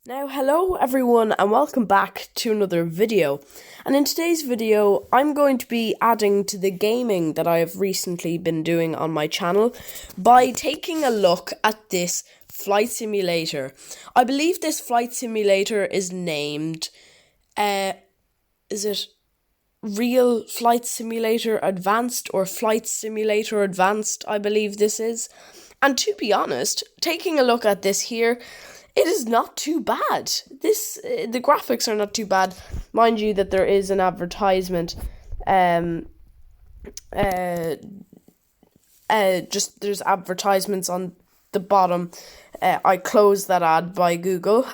Now, hello everyone and welcome back to another video. And in today's video, I'm going to be adding to the gaming that I have recently been doing on my channel by taking a look at this flight simulator. I believe this flight simulator is named, is it Real Flight Simulator Advanced or Flight Simulator Advanced, I believe this is. And to be honest, taking a look at this here, it is not too bad. The graphics are not too bad. Mind you that there is an advertisement. Just there's advertisements on the bottom. I closed that ad by Google.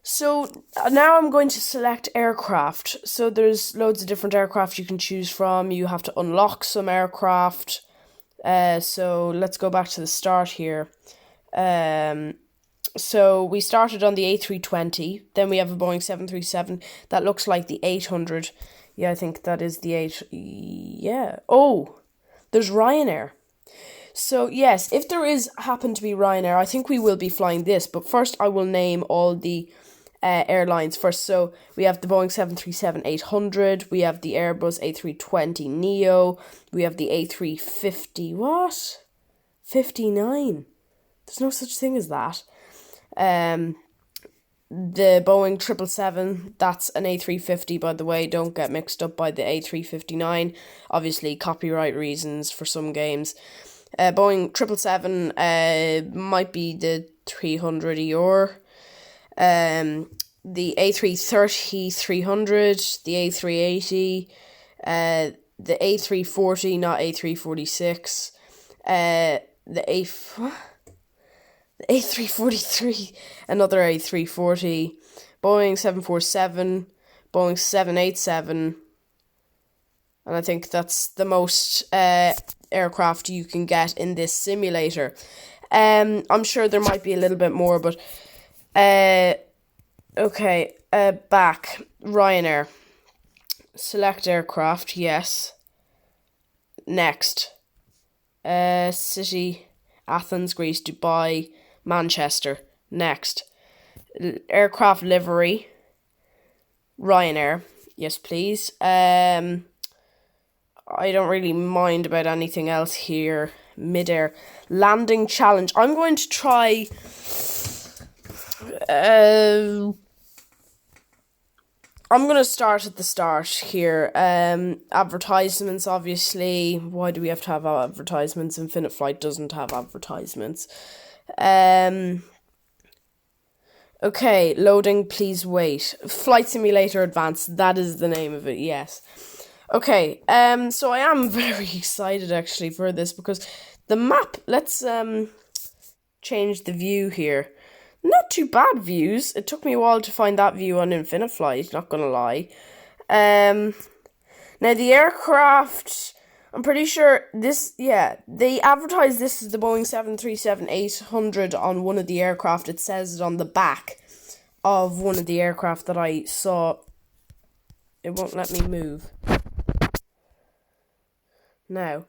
So now I'm going to select aircraft. So there's loads of different aircraft you can choose from. You have to unlock some aircraft. So let's go back to the start here. So we started on the A320, then we have a Boeing 737 that looks like the 800. Yeah, I think that is the 8. Yeah. Oh, there's Ryanair. So yes, if there happen to be Ryanair, I think we will be flying this. But first I will name all the airlines first. So we have the Boeing 737-800, we have the Airbus A320neo, we have the A350, what? 59. There's no such thing as that. The Boeing 777, that's an A350, by the way. Don't get mixed up by the A359. Obviously, copyright reasons for some games. Boeing 777 might be the 300ER. The A330-300, the A380, the A340, not A346, the A343, another A340, Boeing 747, Boeing 787, and I think that's the most aircraft you can get in this simulator. I'm sure there might be a little bit more, but okay, back, Ryanair, select aircraft, yes, next, city, Athens, Greece, Dubai, Manchester. Next. Aircraft livery. Ryanair. Yes, please. I don't really mind about anything else here. Midair. Landing challenge. I'm going to try... I'm going to start at the start here. Advertisements, obviously. Why do we have to have advertisements? Infinite Flight doesn't have advertisements. Okay, loading, please wait. Flight Simulator Advanced, that is the name of it, yes. Okay, so I am very excited actually for this because the map, let's change the view here. Not too bad views. It took me a while to find that view on Infinite Flight, not gonna lie. Now the aircraft, I'm pretty sure they advertise this as the Boeing 737-800 on one of the aircraft. It says it on the back of one of the aircraft that I saw. It won't let me move. Now,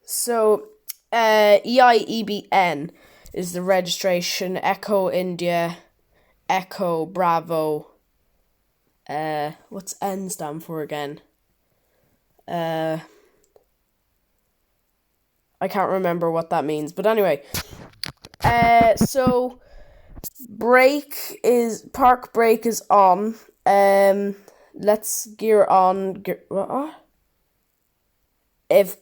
so EIEBN is the registration, Echo India, Echo Bravo. What's N stand for again? I can't remember what that means, but anyway. So park brake is on. Let's gear on. If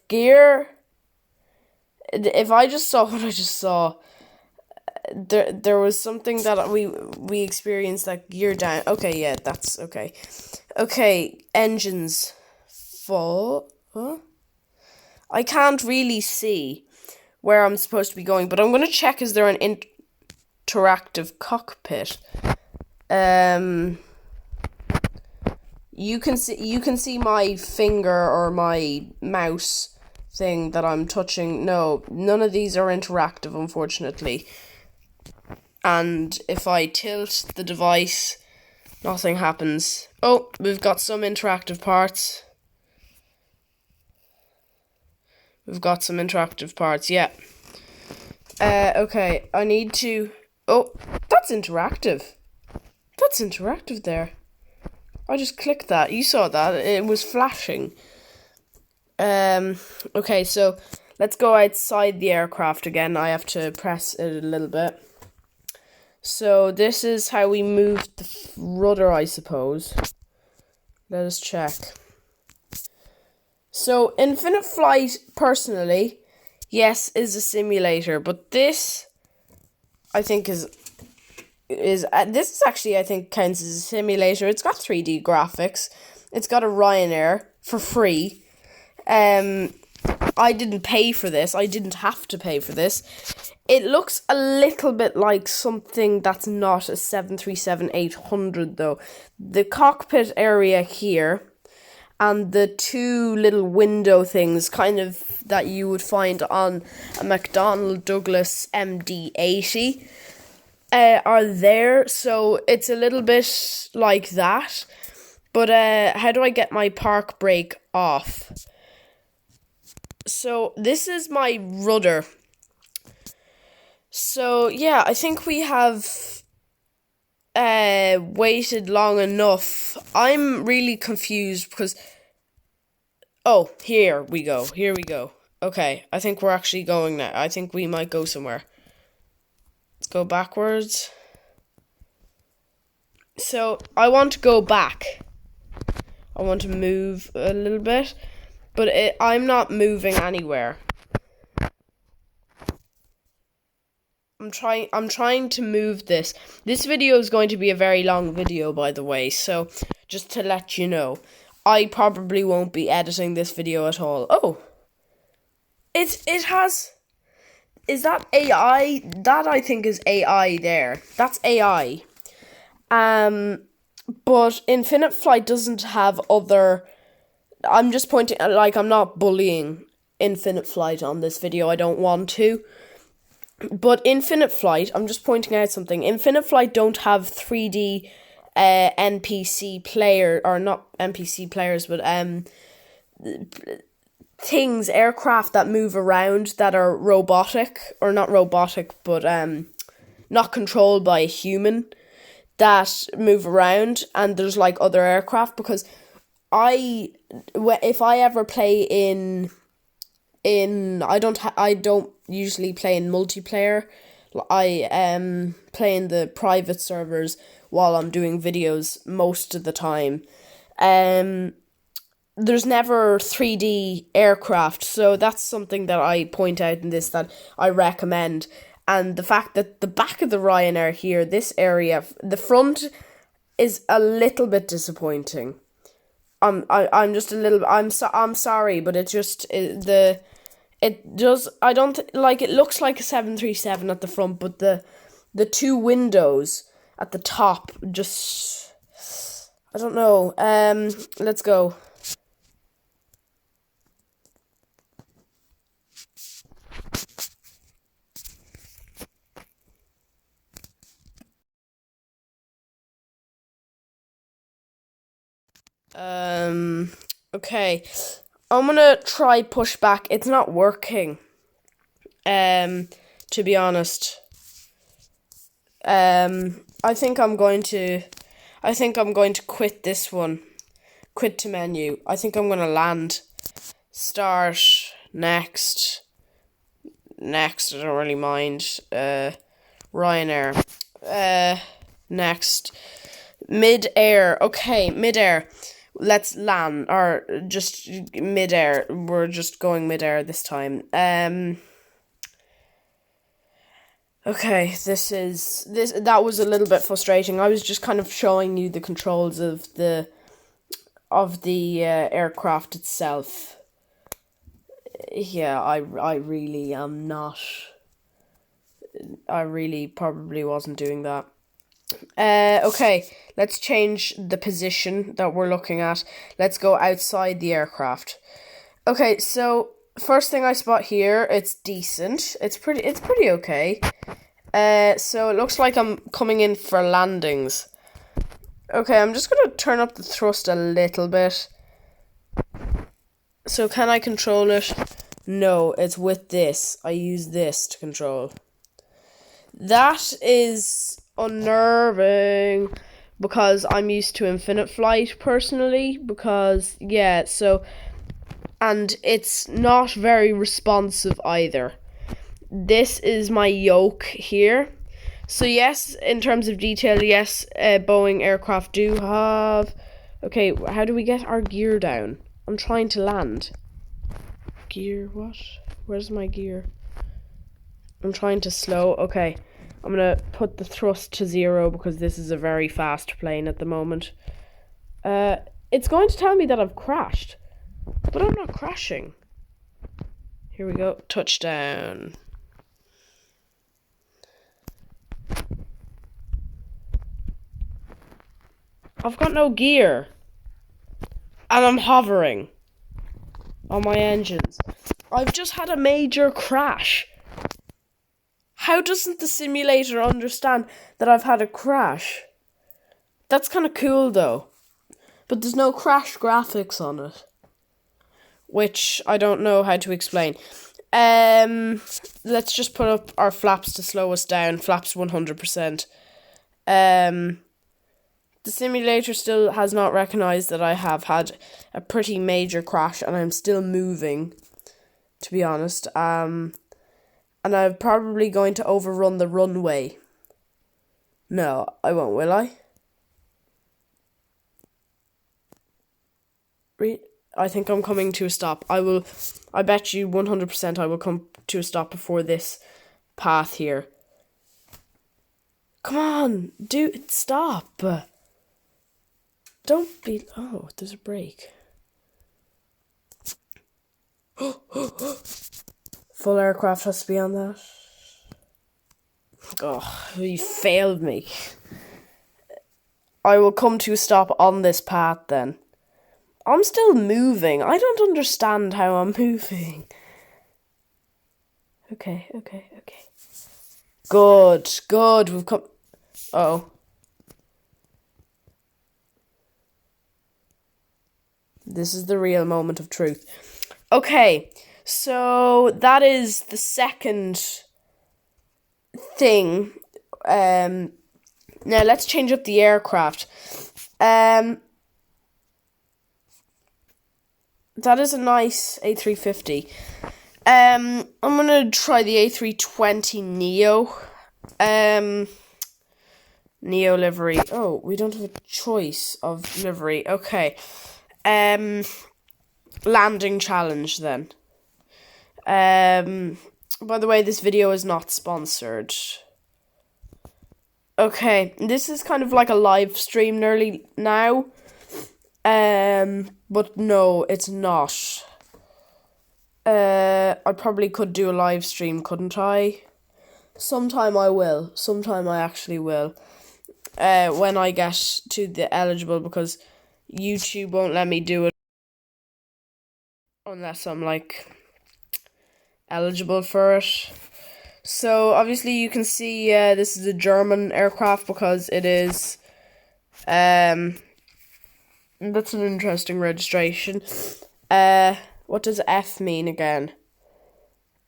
I just saw what I just saw, there was something that we experienced that gear down. Okay, yeah, that's okay. Okay, engines full. Huh? I can't really see where I'm supposed to be going, but I'm going to check, is there an interactive cockpit? You can see my finger or my mouse thing that I'm touching. No, none of these are interactive, unfortunately. And if I tilt the device, nothing happens. Oh, we've got some interactive parts. Yeah. Okay, I need to... Oh, that that's interactive. That's interactive there. I just clicked that. You saw that. It was flashing. Okay, so let's go outside the aircraft again. I have to press it a little bit. So this is how we move the rudder, I suppose. Let us check. So Infinite Flight, personally, yes, is a simulator, but this, I think, this is actually, I think, counts as a simulator. It's got 3D graphics. It's got a Ryanair for free. I didn't pay for this. I didn't have to pay for this. It looks a little bit like something that's not a 737-800 though. The cockpit area here and the two little window things kind of that you would find on a McDonnell Douglas MD-80 are there. So it's a little bit like that. But how do I get my park brake off? So this is my rudder. So yeah, I think we have waited long enough. I'm really confused because here we go. Okay, I think we're actually going now. I think we might go somewhere. Let's go backwards. So I want to go back. I want to move a little bit, but I'm not moving anywhere. I'm trying to move this. This video is going to be a very long video, by the way, so just to let you know, I probably won't be editing this video at all. Oh, it has. Is that AI? That I think is AI there. That's AI. But Infinite Flight doesn't have other. I'm just pointing. Like, I'm not bullying Infinite Flight on this video. I don't want to. But Infinite Flight, I'm just pointing out something. Infinite Flight don't have 3D NPC player, or not NPC players, but things, aircraft that move around that are robotic, or not robotic, but not controlled by a human, that move around, and there's like other aircraft, because if I ever play in I don't usually play in multiplayer. I play in the private servers while I'm doing videos most of the time. There's never 3D aircraft, so that's something that I point out in this that I recommend. And the fact that the back of the Ryanair here, this area, the front is a little bit disappointing. I'm just a little. I'm sorry, but it just It does. I don't like. It looks like a 737 at the front, but the two windows at the top just. I don't know. Let's go. Okay. I'm gonna try push back. It's not working. To be honest. I think I'm going to quit this one. Quit to menu. I think I'm gonna land. Start. Next. I don't really mind. Ryanair. Next. Mid-air. Okay, mid-air. Let's land, or just mid-air. We're just going mid-air this time. Okay, that was a little bit frustrating. I was just kind of showing you the controls of the aircraft itself. Yeah, I really am not. I really probably wasn't doing that. Okay, let's change the position that we're looking at. Let's go outside the aircraft. Okay, so first thing I spot here, it's decent. It's pretty okay. So it looks like I'm coming in for landings. Okay, I'm just gonna turn up the thrust a little bit. So can I control it? No, it's with this. I use this to control. That is unnerving because I'm used to infinite flight personally. Because, yeah, so. And it's not very responsive either. This is my yoke here. So yes, in terms of detail, yes, Boeing aircraft do have... Okay, how do we get our gear down? I'm trying to land. Gear, what? Where's my gear? I'm trying to slow. Okay, I'm gonna put the thrust to 0 because this is a very fast plane at the moment. It's going to tell me that I've crashed, but I'm not crashing. Here we go, touchdown. I've got no gear. And I'm hovering on my engines. I've just had a major crash. How doesn't the simulator understand that I've had a crash? That's kind of cool though. But there's no crash graphics on it, which I don't know how to explain. Let's just put up our flaps to slow us down. Flaps 100%. The simulator still has not recognized that I have had a pretty major crash and I'm still moving, to be honest. And I'm probably going to overrun the runway. No, I won't, will I? I think I'm coming to a stop. I bet you 100% I will come to a stop before this path here. Come on, stop. Don't be... Oh, there's a break. Full aircraft has to be on that. Oh, you failed me. I will come to a stop on this path then. I'm still moving. I don't understand how I'm moving. Okay. Good. We've come... Oh. This is the real moment of truth. Okay, so that is the second thing. Now let's change up the aircraft. That is a nice A350. I'm gonna try the A320neo. Neo livery. Oh, we don't have a choice of livery. Okay. Landing challenge then. By the way, this video is not sponsored. Okay, this is kind of like a live stream nearly now. But no, it's not. I probably could do a live stream, couldn't I? Sometime I will. Sometime I actually will. When I get to the eligible, because YouTube won't let me do it unless I'm like eligible for it. So obviously you can see this is a German aircraft because it is. That's an interesting registration. What does F mean again?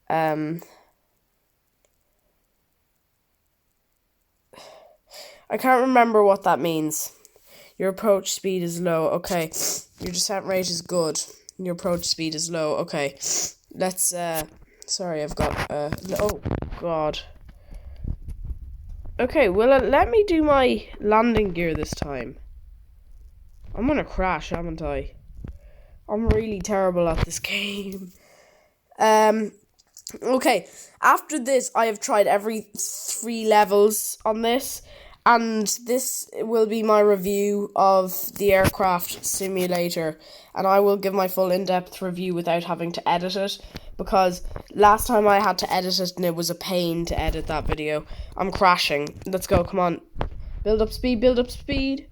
I can't remember what that means. Your approach speed is low. Okay. Your descent rate is good. Your approach speed is low. Okay. Let's, sorry, I've got, oh, God. Okay, well, let me do my landing gear this time. I'm gonna crash, haven't I? I'm really terrible at this game. Okay. After this, I have tried every 3 levels on this. And this will be my review of the aircraft simulator. And I will give my full in-depth review without having to edit it. Because last time I had to edit it and it was a pain to edit that video. I'm crashing. Let's go, come on. Build up speed.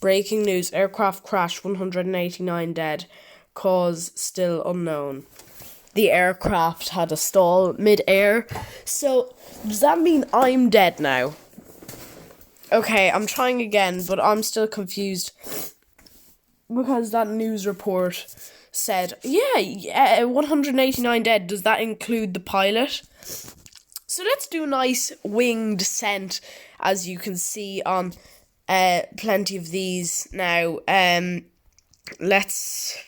Breaking news, aircraft crash, 189 dead. Cause still unknown. The aircraft had a stall mid-air. So, does that mean I'm dead now? Okay, I'm trying again, but I'm still confused. Because that news report said, yeah, 189 dead. Does that include the pilot? So let's do a nice wing descent, as you can see on plenty of these now. Let's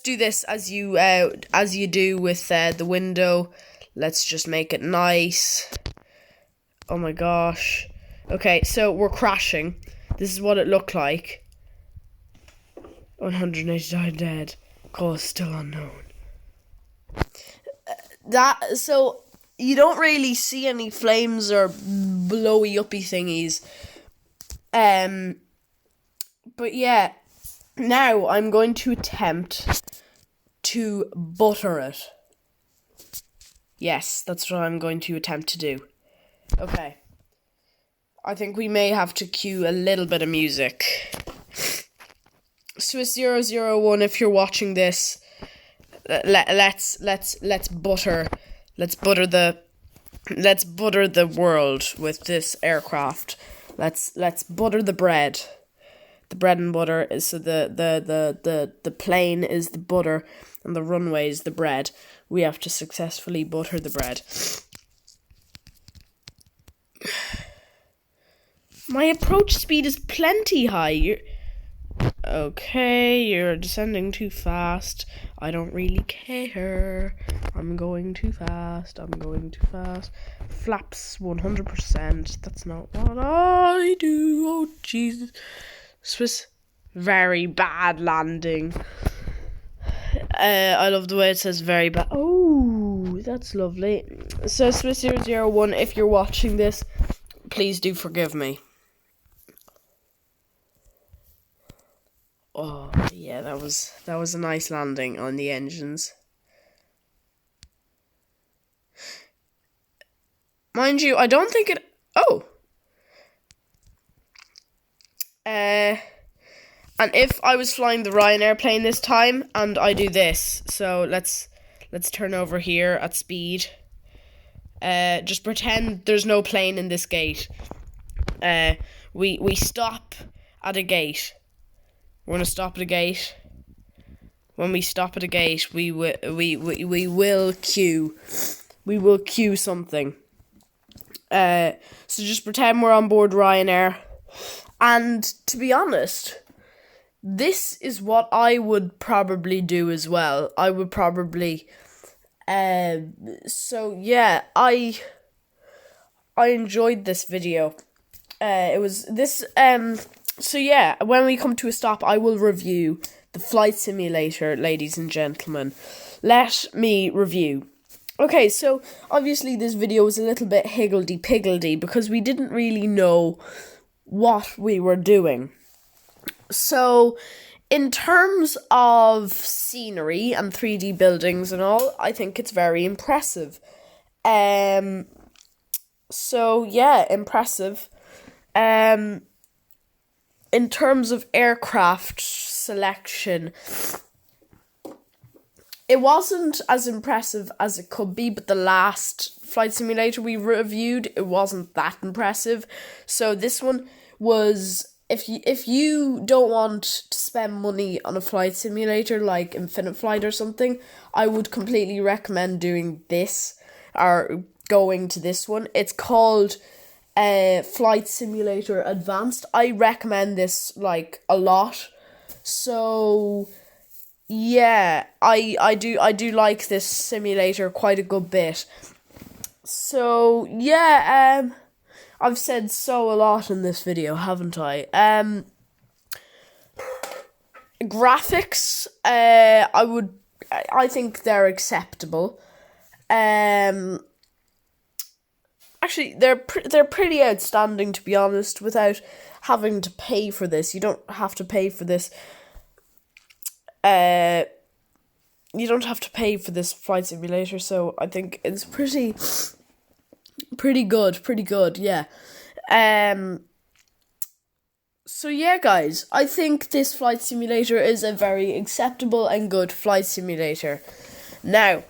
do this as you do with the window. Let's just make it nice. Oh my gosh. Okay, so we're crashing. This is what it looked like. 189 dead. Cause still unknown. So you don't really see any flames or blowy uppy thingies. But yeah, now I'm going to attempt to butter it. Yes, that's what I'm going to attempt to do. Okay. I think we may have to cue a little bit of music. Swiss 001, if you're watching this, let's butter the world with this aircraft. Let's butter the bread. The bread and butter is so the plane is the butter and the runway is the bread. We have to successfully butter the bread. My approach speed is plenty high. You're descending too fast. I don't really care. I'm going too fast. Flaps 100%. That's not what I do. Oh, Jesus. Swiss, very bad landing. I love the way it says very bad. Oh, that's lovely. So, Swiss 001, if you're watching this, please do forgive me. Oh, yeah, that was a nice landing on the engines. Mind you, I don't think it... Oh! And if I was flying the Ryanair plane this time, and I do this, so let's turn over here at speed. Just pretend there's no plane in this gate. We stop at a gate. We're gonna stop at a gate. When we stop at a gate, we will queue. We will queue something. So just pretend we're on board Ryanair. And to be honest, this is what I would probably do as well. I would probably so yeah, I enjoyed this video. It was this so yeah, when we come to a stop, I will review the flight simulator, ladies and gentlemen. Let me review. Okay, so obviously this video was a little bit higgledy-piggledy because we didn't really know what we were doing. So, in terms of scenery and 3D buildings and all, I think it's very impressive. So yeah, impressive. In terms of aircraft selection, it wasn't as impressive as it could be, but the last flight simulator we reviewed, it wasn't that impressive. So this one was, if you don't want to spend money on a flight simulator like Infinite Flight or something, I would completely recommend doing this, or going to this one. It's called Flight Simulator Advanced. I recommend this like a lot. So yeah, I do like this simulator quite a good bit. So yeah, I've said so a lot in this video, haven't I? Graphics, I think they're acceptable. Actually, they're pretty outstanding, to be honest, without having to pay for this. You don't have to pay for this. You don't have to pay for this flight simulator, so I think it's pretty good, yeah. So yeah, guys, I think this flight simulator is a very acceptable and good flight simulator. Now,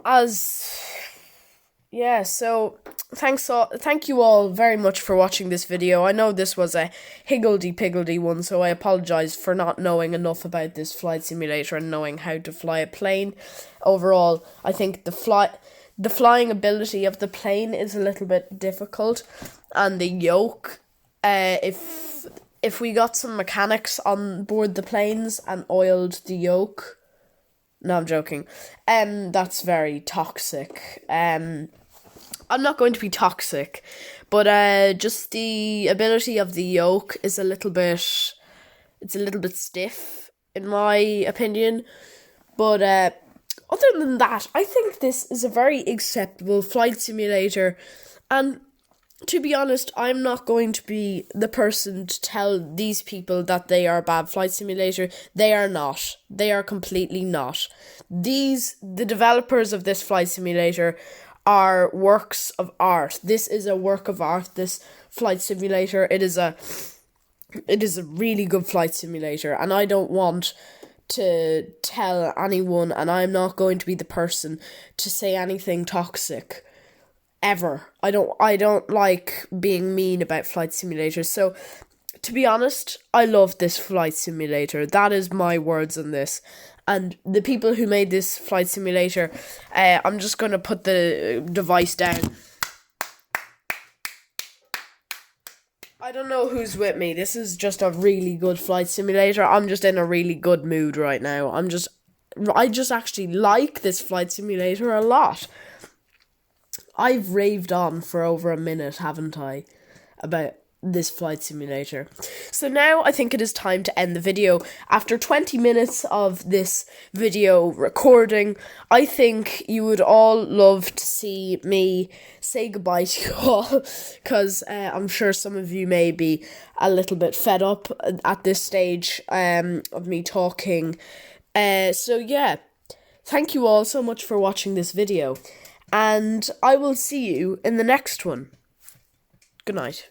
as Yeah, so thank you all very much for watching this video. I know this was a higgledy-piggledy one, so I apologize for not knowing enough about this flight simulator and knowing how to fly a plane. Overall, I think the flying ability of the plane is a little bit difficult, and the yoke, if we got some mechanics on board the planes and oiled the yoke. No, I'm joking. That's very toxic. I'm not going to be toxic, but just the ability of the yoke is it's a little bit stiff in my opinion. But other than that, I think this is a very acceptable flight simulator, and to be honest, I'm not going to be the person to tell these people that they are a bad flight simulator. They are not. They are completely not. The developers of this flight simulator are works of art. This is a work of art, this flight simulator. It is a really good flight simulator, and I don't want to tell anyone, and I'm not going to be the person to say anything toxic ever. I don't like being mean about flight simulators. So, to be honest, I love this flight simulator. That is my words on this. And the people who made this flight simulator, I'm just going to put the device down. I don't know who's with me. This is just a really good flight simulator. I'm just in a really good mood right now. I just actually like this flight simulator a lot. I've raved on for over a minute, haven't I, about this flight simulator. So now I think it is time to end the video. After 20 minutes of this video recording, I think you would all love to see me say goodbye to you all, because I'm sure some of you may be a little bit fed up at this stage of me talking. So yeah, thank you all so much for watching this video, and I will see you in the next one. Good night.